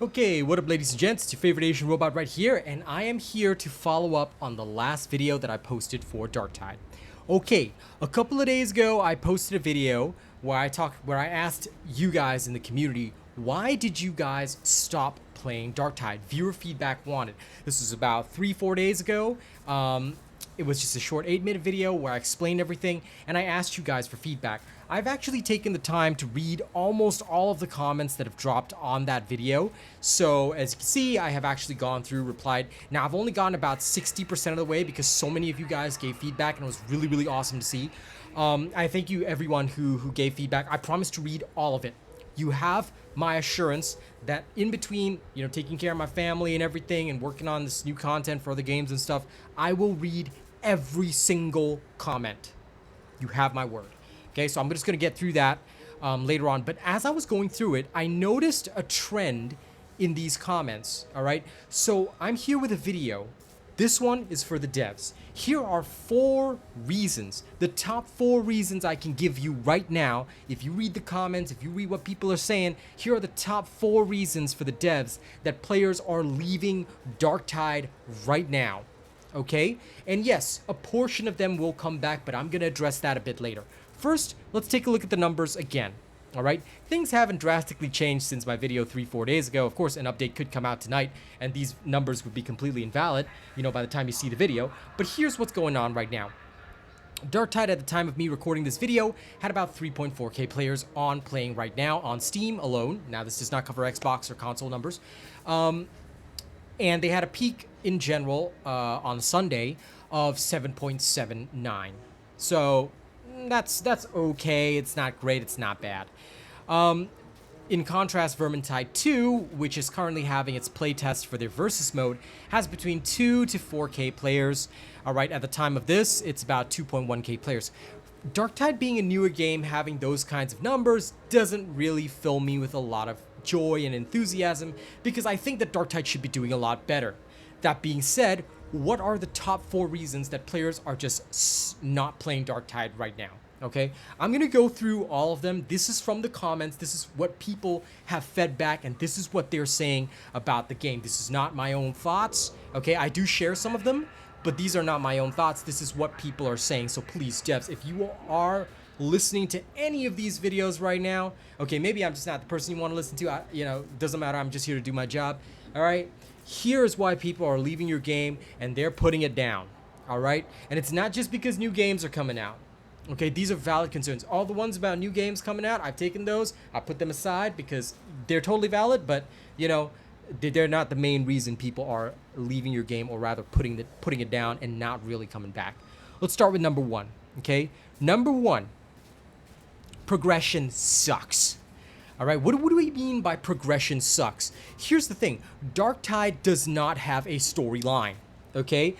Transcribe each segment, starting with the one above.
Okay, what up ladies and gents, it's your favorite Asian robot right here, and I am here to follow up on the last video that I posted for Darktide. Okay, a couple of days ago I posted a video where I asked you guys in the community, why did you guys stop playing Darktide? Viewer feedback wanted. This was about 3-4 days ago. It was just a short 8-minute video where I explained everything and I asked you guys for feedback. I've actually taken the time to read almost all of the comments that have dropped on that video. So as you can see, I have actually gone through, replied. Now I've only gotten about 60% of the way because so many of you guys gave feedback and it was really, really awesome to see. I thank you everyone who gave feedback. I promise to read all of it. You have my assurance that in between, taking care of my family and everything and working on this new content for other games and stuff, I will read every single comment. You have my word. Okay, so I'm just going to get through that later on. But as I was going through it, I noticed a trend in these comments, all right? So I'm here with a video. This one is for the devs. Here are 4 reasons, the top 4 reasons I can give you right now. If you read the comments, if you read what people are saying, here are the top 4 reasons for the devs that players are leaving Darktide right now. Okay? And yes, a portion of them will come back, but I'm going to address that a bit later. First, let's take a look at the numbers again. All right, things haven't drastically changed since my video 3-4 days ago. Of course, an update could come out tonight and these numbers would be completely invalid, by the time you see the video. But here's what's going on right now. Darktide, at the time of me recording this video, had about 3.4k players on playing right now on Steam alone. Now, this does not cover Xbox or console numbers. And they had a peak in general on Sunday of 7.79. So that's okay. It's not great. It's not bad. In contrast, Vermintide 2, which is currently having its playtest for their Versus mode, has between 2 to 4k players. All right, at the time of this, it's about 2.1k players. Darktide being a newer game, having those kinds of numbers doesn't really fill me with a lot of joy and enthusiasm because I think that Darktide should be doing a lot better. That being said, what are the top 4 reasons that players are just not playing Darktide right now? Okay, I'm gonna go through all of them. This is from the comments. This is what people have fed back, and this is what they're saying about the game. This is not my own thoughts. Okay, I do share some of them, but these are not my own thoughts. This is what people are saying. So please, devs, if you are listening to any of these videos right now, okay, maybe I'm just not the person you want to listen to. Doesn't matter. I'm just here to do my job. All right. Here's why people are leaving your game and they're putting it down. All right. And it's not just because new games are coming out. Okay, these are valid concerns. All the ones about new games coming out, I've taken those. I put them aside because they're totally valid, but they're not the main reason people are leaving your game, or rather putting it down and not really coming back. Let's start with number 1. Okay, number 1, progression sucks. All right, what do we mean by progression sucks? Here's the thing: Darktide does not have a storyline. Okay.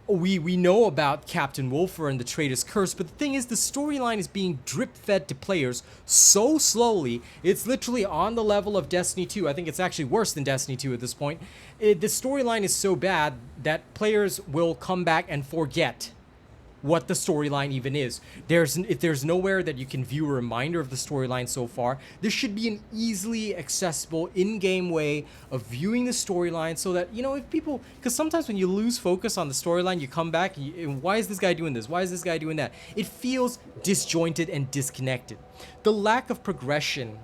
We know about Captain Wolfer and the Traitor's Curse, but the thing is, the storyline is being drip-fed to players so slowly, it's literally on the level of Destiny 2. I think it's actually worse than Destiny 2 at this point. The storyline is so bad that players will come back and forget what the storyline even is. If there's nowhere that you can view a reminder of the storyline so far, there should be an easily accessible in-game way of viewing the storyline so that, if people, because sometimes when you lose focus on the storyline, you come back and why is this guy doing this? Why is this guy doing that? It feels disjointed and disconnected. The lack of progression,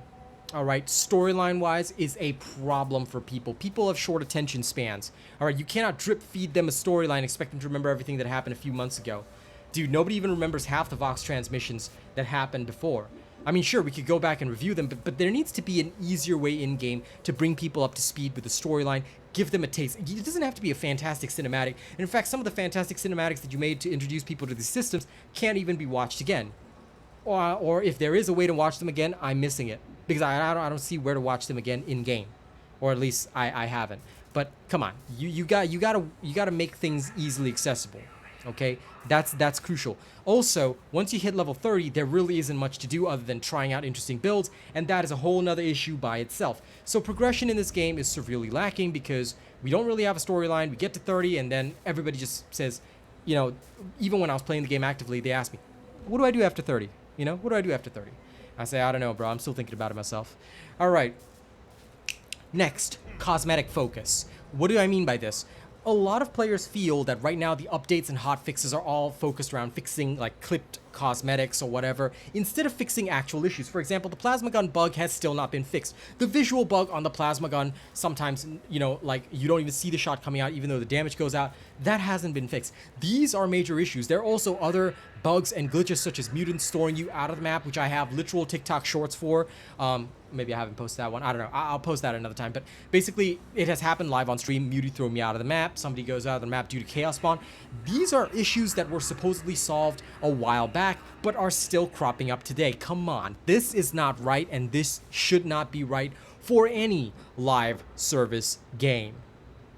all right, storyline-wise, is a problem for people. People have short attention spans. All right, you cannot drip feed them a storyline and expect them to remember everything that happened a few months ago. Dude, nobody even remembers half the Vox transmissions that happened before. I mean, sure, we could go back and review them, but there needs to be an easier way in-game to bring people up to speed with the storyline, give them a taste. It doesn't have to be a fantastic cinematic. And in fact, some of the fantastic cinematics that you made to introduce people to these systems can't even be watched again. Or if there is a way to watch them again, I'm missing it. Because I don't see where to watch them again in-game. Or at least I haven't. But come on, you gotta make things easily accessible. Okay, that's crucial. Also, once you hit level 30, there really isn't much to do other than trying out interesting builds, and that is a whole nother issue by itself. So progression in this game is severely lacking because we don't really have a storyline. We get to 30 and then everybody just says, even when I was playing the game actively, they asked me, what do I do after 30? What do I do after 30? I say, I don't know, bro. I'm still thinking about it myself. All right. Next, cosmetic focus. What do I mean by this? A lot of players feel that right now the updates and hotfixes are all focused around fixing like clipped cosmetics or whatever, instead of fixing actual issues. For example, the plasma gun bug has still not been fixed. The visual bug on the plasma gun, sometimes, you know, like you don't even see the shot coming out even though the damage goes out, that hasn't been fixed. These are major issues. There are also other bugs and glitches such as mutants throwing you out of the map, which I have literal TikTok shorts for. Maybe I haven't posted that one. I don't know. I'll post that another time. But basically, it has happened live on stream. Muty throw me out of the map. Somebody goes out of the map due to chaos spawn. These are issues that were supposedly solved a while back, but are still cropping up today. Come on. This is not right, and this should not be right for any live service game.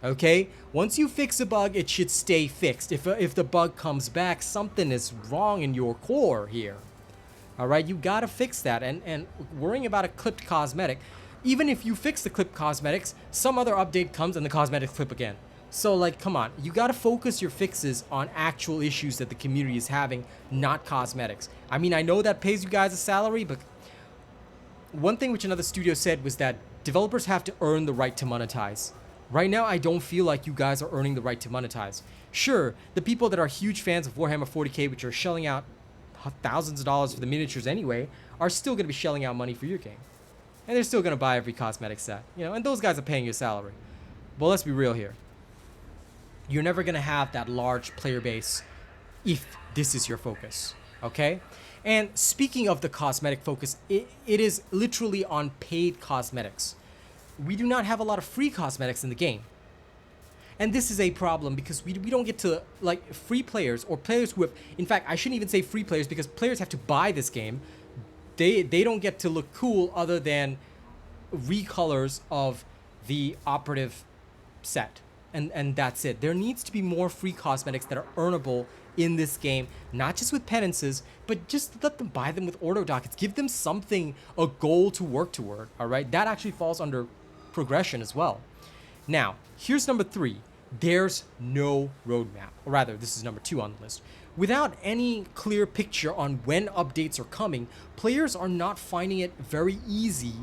Okay? Once you fix a bug, it should stay fixed. If the bug comes back, something is wrong in your core here. All right, you gotta fix that. And worrying about a clipped cosmetic, even if you fix the clipped cosmetics, some other update comes and the cosmetics clip again. So like, come on, you gotta focus your fixes on actual issues that the community is having, not cosmetics. I mean, I know that pays you guys a salary, but one thing which another studio said was that developers have to earn the right to monetize. Right now, I don't feel like you guys are earning the right to monetize. Sure, the people that are huge fans of Warhammer 40k, which are shelling out thousands of dollars for the miniatures anyway, are still going to be shelling out money for your game. And they're still going to buy every cosmetic set, you know, and those guys are paying your salary. But let's be real here. You're never going to have that large player base if this is your focus, okay? And speaking of the cosmetic focus, it is literally on paid cosmetics. We do not have a lot of free cosmetics in the game. And this is a problem because we don't get to, like, free players or players who have, in fact, I shouldn't even say free players because players have to buy this game. They don't get to look cool other than recolors of the operative set. And that's it. There needs to be more free cosmetics that are earnable in this game, not just with penances, but just let them buy them with order dockets. Give them something, a goal to work toward, all right? That actually falls under progression as well. Now, here's number 3. There's no roadmap. Or rather, this is number 2 on the list. Without any clear picture on when updates are coming, players are not finding it very easy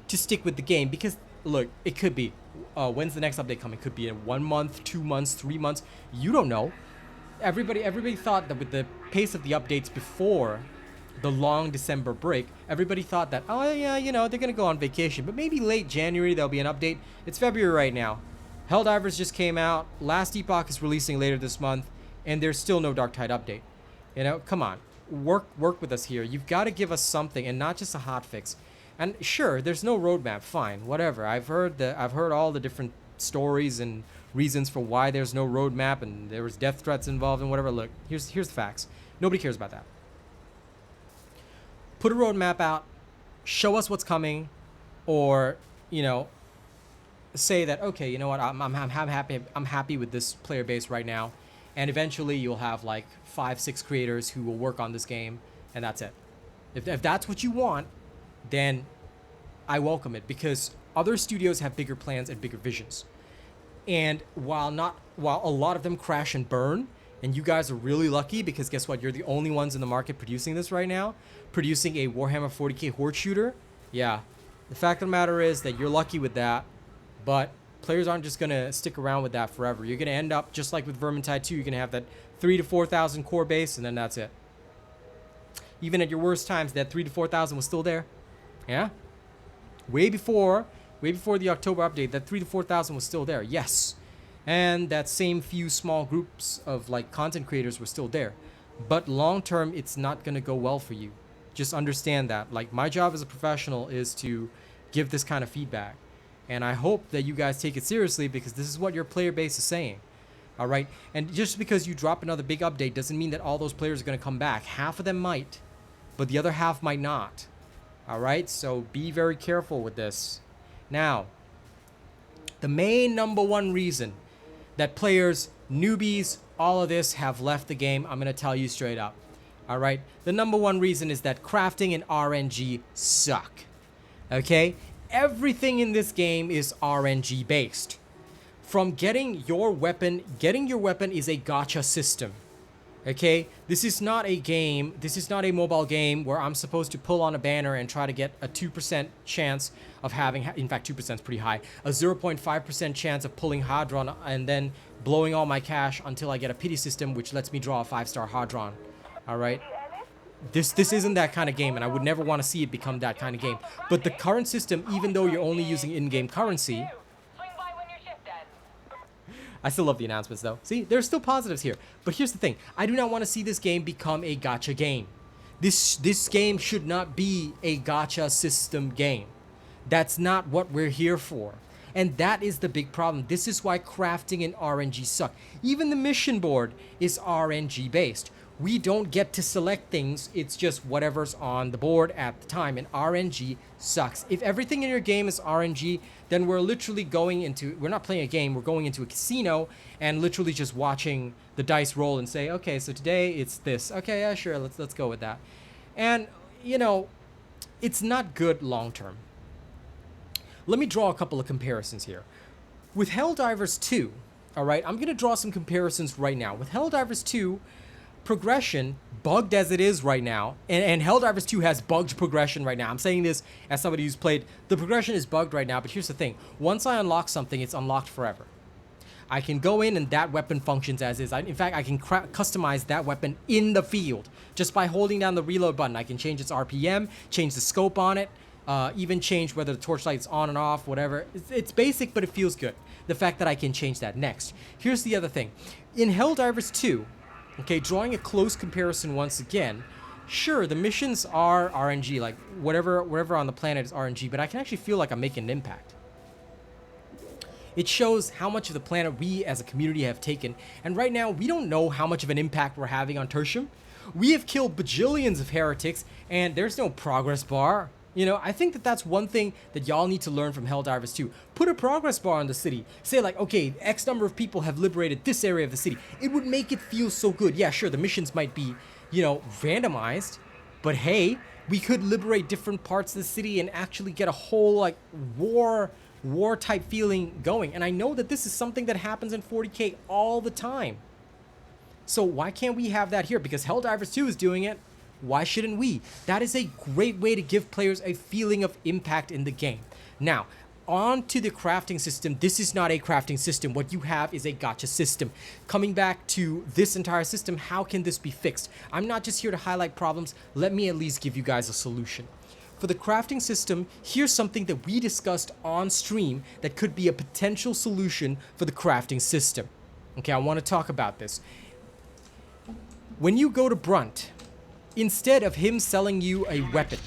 to stick with the game because, look, it could be, when's the next update coming? It could be in 1 month, 2 months, 3 months. You don't know. Everybody thought that with the pace of the updates before the long December break, everybody thought that, oh yeah, you know, they're gonna go on vacation, but maybe late January there'll be an update. It's February right now. Helldivers just came out. Last Epoch is releasing later this month, and there's still no Darktide update. You know, come on, work with us here. You've got to give us something, and not just a hotfix. And sure, there's no roadmap. Fine, whatever. I've heard all the different stories and reasons for why there's no roadmap, and there was death threats involved and whatever. Look, here's the facts. Nobody cares about that. Put a roadmap out, show us what's coming, or, you know, say that, okay, you know what, I'm happy with this player base right now, and eventually you'll have like 5-6 creators who will work on this game, and that's it. If that's what you want, then I welcome it, because other studios have bigger plans and bigger visions. And while a lot of them crash and burn, and you guys are really lucky because guess what? You're the only ones in the market producing this right now, producing a Warhammer 40k horde shooter. Yeah, the fact of the matter is that you're lucky with that, but players aren't just going to stick around with that forever. You're going to end up, just like with Vermintide 2, you're going to have that 3,000 to 4,000 core base, and then that's it. Even at your worst times, that 3,000 to 4,000 was still there. Yeah? Way before the October update, that 3,000 to 4,000 was still there. Yes. And that same few small groups of like content creators were still there. But long term, it's not going to go well for you. Just understand that. Like, my job as a professional is to give this kind of feedback. And I hope that you guys take it seriously, because this is what your player base is saying. All right? And just because you drop another big update doesn't mean that all those players are going to come back. Half of them might, but the other half might not. All right? So be very careful with this. Now, the main number one reason that players, newbies, all of this have left the game, I'm going to tell you straight up. All right? The number one reason is that crafting and RNG suck. Okay? Everything in this game is RNG based. From getting your weapon is a gacha system. Okay, this is not a game, this is not a mobile game where I'm supposed to pull on a banner and try to get a 2% chance of having, in fact 2% is pretty high, a 0.5% chance of pulling Hadron and then blowing all my cash until I get a pity system which lets me draw a 5-star Hadron. Alright? This isn't that kind of game, and I would never want to see it become that kind of game. But the current system, even though you're only using in-game currency, I still love the announcements though. See, there's still positives here. But here's the thing. I do not want to see this game become a gacha game. This game should not be a gacha system game. That's not what we're here for. And that is the big problem. This is why crafting and RNG suck. Even the mission board is RNG based. We don't get to select things. It's just whatever's on the board at the time. And RNG sucks. If everything in your game is RNG, then we're literally going into, we're not playing a game, we're going into a casino and literally just watching the dice roll and say, okay, so today it's this. Okay, yeah, sure, let's go with that. And, you know, it's not good long term. Let me draw a couple of comparisons here. With Helldivers 2, all right, I'm going to draw some comparisons right now. With Helldivers 2, progression, bugged as it is right now, and Helldivers 2 has bugged progression right now. I'm saying this as somebody who's played, the progression is bugged right now, but here's the thing. Once I unlock something, it's unlocked forever. I can go in and that weapon functions as is. In fact, I can customize that weapon in the field just by holding down the reload button. I can change its RPM, change the scope on it, even change whether the torchlight's on and off, whatever. It's basic, but it feels good. The fact that I can change that. Next, here's the other thing. In Helldivers 2, okay, drawing a close comparison once again, sure, the missions are RNG, like whatever on the planet is RNG, but I can actually feel like I'm making an impact. It shows how much of the planet we as a community have taken, and right now we don't know how much of an impact we're having on Tertium. We have killed bajillions of heretics, and there's no progress bar. You know, I think that that's one thing that y'all need to learn from Helldivers 2. Put a progress bar on the city. Say like, okay, X number of people have liberated this area of the city. It would make it feel so good. Yeah, sure, the missions might be, you know, randomized, but hey, we could liberate different parts of the city and actually get a whole like war type feeling going. And I know that this is something that happens in 40K all the time. So why can't we have that here? Because Helldivers 2 is doing it. Why shouldn't we? That is a great way to give players a feeling of impact in the game. Now, on to the crafting system. This is not a crafting system. What you have is a gacha system. Coming back to this entire system, how can this be fixed? I'm not just here to highlight problems. Let me at least give you guys a solution. For the crafting system, here's something that we discussed on stream that could be a potential solution for the crafting system. Okay, I want to talk about this. When you go to Brunt, instead of him selling you a weapon,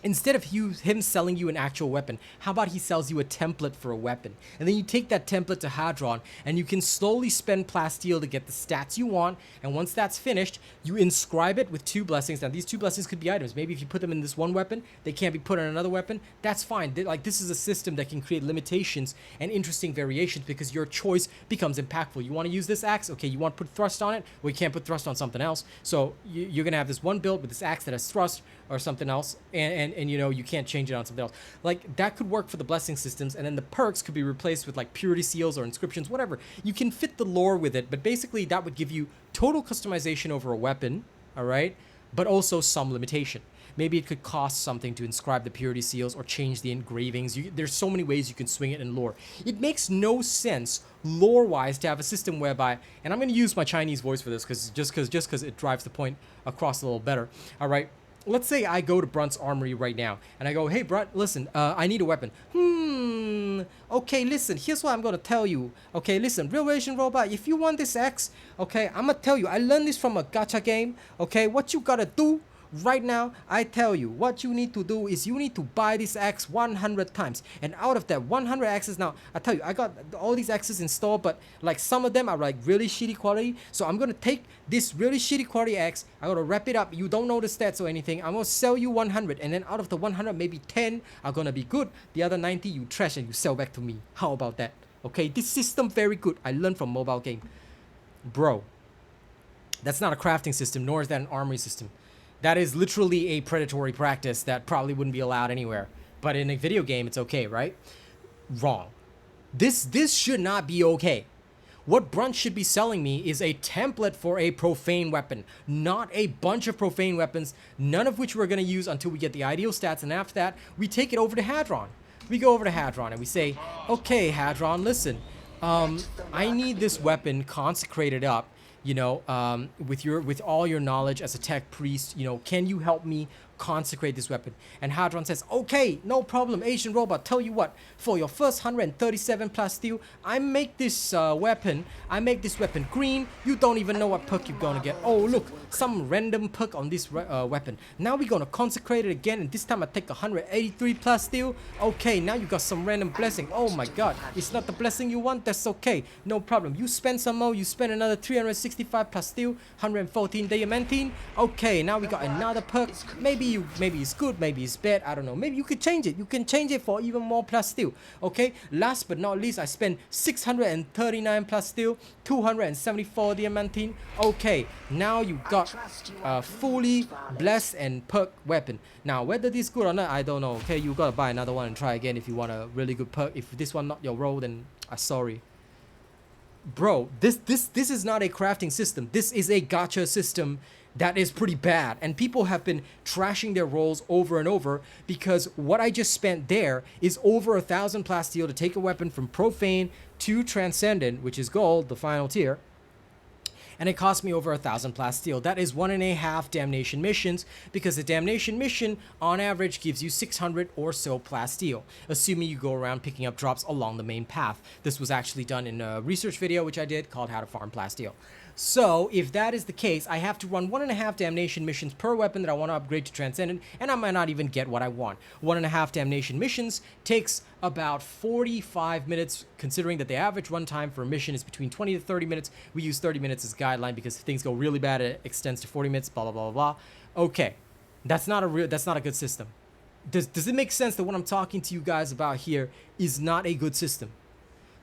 instead of him selling you an actual weapon, how about he sells you a template for a weapon? And then you take that template to Hadron, and you can slowly spend plasteel to get the stats you want, and once that's finished, you inscribe it with 2 blessings. Now, these 2 blessings could be items. Maybe if you put them in this one weapon, they can't be put in another weapon. That's fine. Like, this is a system that can create limitations and interesting variations because your choice becomes impactful. You want to use this axe? Okay, you want to put thrust on it? Well, you can't put thrust on something else. So you're going to have this one build with this axe that has thrust or something else, and you know, you can't change it on something else. Like, that could work for the blessing systems, and then the perks could be replaced with like purity seals or inscriptions, whatever. You can fit the lore with it, but basically that would give you total customization over a weapon, all right, but also some limitation. Maybe it could cost something to inscribe the purity seals or change the engravings. There's so many ways you can swing it in lore. It makes no sense lore-wise to have a system whereby, and I'm going to use my Chinese voice for this just because it drives the point across a little better, all right. Let's say I go to Brunt's armory right now, and I go, hey, Brunt, listen, I need a weapon. Okay, listen, here's what I'm going to tell you. Okay, listen, Real Asian Robot, if you want this X, okay, I'm going to tell you, I learned this from a gacha game, okay, what you got to do right now, I tell you, what you need to do is you need to buy this X 100 times. And out of that 100 X's, now, I tell you, I got all these X's installed, but like some of them are like really shitty quality. So I'm going to take this really shitty quality X, I'm going to wrap it up. You don't know the stats or anything. I'm going to sell you 100. And then out of the 100, maybe 10 are going to be good. The other 90 you trash and you sell back to me. How about that? Okay, this system very good. I learned from mobile game. Bro, that's not a crafting system, nor is that an armory system. That is literally a predatory practice that probably wouldn't be allowed anywhere. But in a video game, it's okay, right? Wrong. This should not be okay. What Brunt should be selling me is a template for a profane weapon, not a bunch of profane weapons, none of which we're going to use until we get the ideal stats, and after that, we take it over to Hadron. We go over to Hadron and we say, okay, Hadron, listen, I need this weapon consecrated up, you know, with all your knowledge as a tech priest, you know, can you help me consecrate this weapon? And Hadron says, okay, no problem, Asian robot, tell you what, for your first 137 plus steel, I make this weapon green, you don't even know what perk you're gonna get. Oh look, some random perk on this weapon. Now we're gonna consecrate it again, and this time I take 183 plus steel. Okay, now you got some random blessing. Oh my god, it's not the blessing you want, that's okay, no problem. You spend some more, you spend another 365 plus steel, 114 diamantine. Okay, now we got another perk. Maybe it's good, maybe it's bad, I don't know. Maybe you could change it. You can change it for even more plus steel. Okay, last but not least, I spent 639 plus steel, 274 diamantine. Okay, now you got a fully blessed and perk weapon. Now whether this is good or not, I don't know. Okay, you gotta buy another one and try again if you want a really good perk. If this one not your role, then sorry. Bro, this is not a crafting system. This is a gacha system that is pretty bad, and people have been trashing their rolls over and over because what I just spent there is over 1,000 plasteel to take a weapon from profane to transcendent, which is gold, the final tier, and it cost me over 1,000 plasteel. That is 1.5 damnation missions, because the damnation mission on average gives you 600 or so plasteel, assuming you go around picking up drops along the main path. This was actually done in a research video which I did called How to Farm Plasteel. So if that is the case, I have to run 1.5 damnation missions per weapon that I want to upgrade to transcendent, and I might not even get what I want. 1.5 damnation missions takes about 45 minutes, considering that the average runtime for a mission is between 20 to 30 minutes. We use 30 minutes as guideline because if things go really bad, it extends to 40 minutes, blah, blah, blah, blah. Okay, that's not a good system. Does it make sense that what I'm talking to you guys about here is not a good system?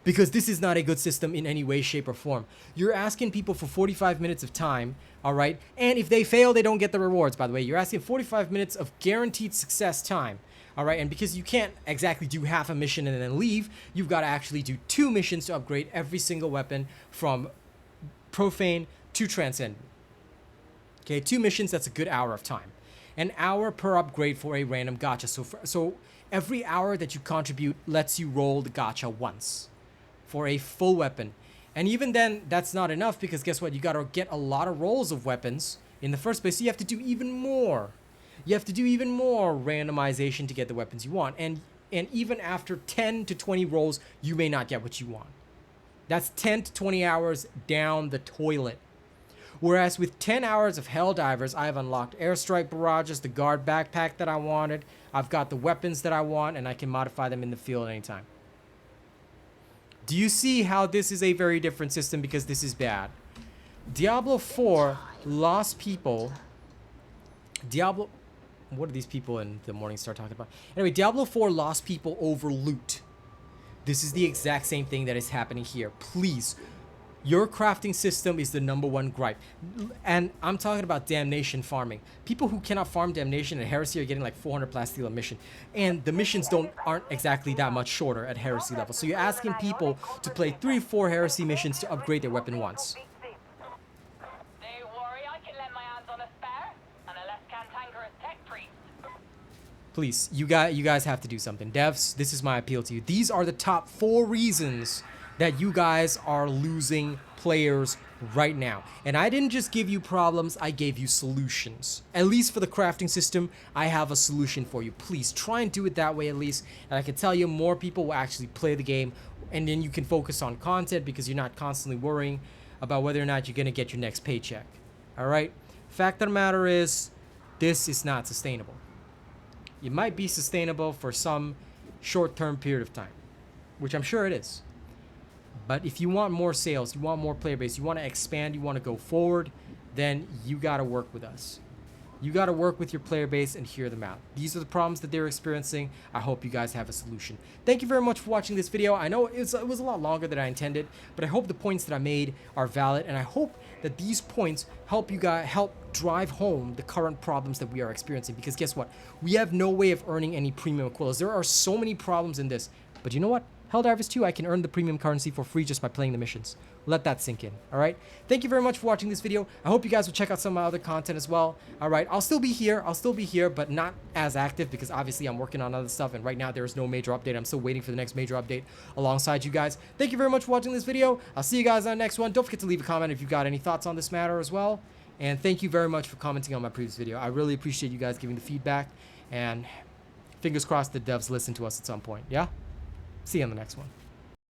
Because this is not a good system in any way, shape, or form. You're asking people for 45 minutes of time, all right? And if they fail, they don't get the rewards, by the way. You're asking 45 minutes of guaranteed success time, all right? And because you can't exactly do half a mission and then leave, you've got to actually do 2 missions to upgrade every single weapon from profane to transcendent. Okay, 2 missions, that's a good hour of time. An hour per upgrade for a random gacha. So every hour that you contribute lets you roll the gacha once for a full weapon. And even then, that's not enough, because guess what? You gotta get a lot of rolls of weapons in the first place. So you have to do even more. You have to do even more randomization to get the weapons you want. And even after 10 to 20 rolls, you may not get what you want. That's 10 to 20 hours down the toilet. Whereas with 10 hours of Helldivers, I have unlocked airstrike barrages, the guard backpack that I wanted. I've got the weapons that I want, and I can modify them in the field anytime. Do you see how this is a very different system, because this is bad? Diablo 4 lost people. What are these people in the morning star talking about? Anyway, Diablo 4 lost people over loot. This is the exact same thing that is happening here. Please, your crafting system is the #1 gripe. And I'm talking about damnation farming. People who cannot farm damnation at heresy are getting like 400 plasteel a mission. And the missions aren't exactly that much shorter at heresy level. So you're asking people to play 3 or 4 heresy missions to upgrade their weapon once. Please, you guys have to do something. Devs, this is my appeal to you. These are the top 4 reasons that you guys are losing players right now. And I didn't just give you problems, I gave you solutions. At least for the crafting system, I have a solution for you. Please try and do it that way at least. And I can tell you more people will actually play the game, and then you can focus on content because you're not constantly worrying about whether or not you're gonna get your next paycheck. All right? Fact of the matter is, this is not sustainable. It might be sustainable for some short-term period of time, which I'm sure it is. But if you want more sales, you want more player base, you want to expand, you want to go forward, then you got to work with us. You got to work with your player base and hear them out. These are the problems that they're experiencing. I hope you guys have a solution. Thank you very much for watching this video. I know it was a lot longer than I intended, but I hope the points that I made are valid, and I hope that these points help you guys drive home the current problems that we are experiencing. Because guess what? We have no way of earning any premium Aquillas. There are so many problems in this, but you know what? Helldivers 2, I can earn the premium currency for free just by playing the missions. Let that sink in, all right? Thank you very much for watching this video. I hope you guys will check out some of my other content as well, all right? I'll still be here, but not as active because obviously I'm working on other stuff, and right now there is no major update. I'm still waiting for the next major update alongside you guys. Thank you very much for watching this video. I'll see you guys on the next one. Don't forget to leave a comment if you've got any thoughts on this matter as well. And thank you very much for commenting on my previous video. I really appreciate you guys giving the feedback, and fingers crossed the devs listen to us at some point, yeah? See you on the next one.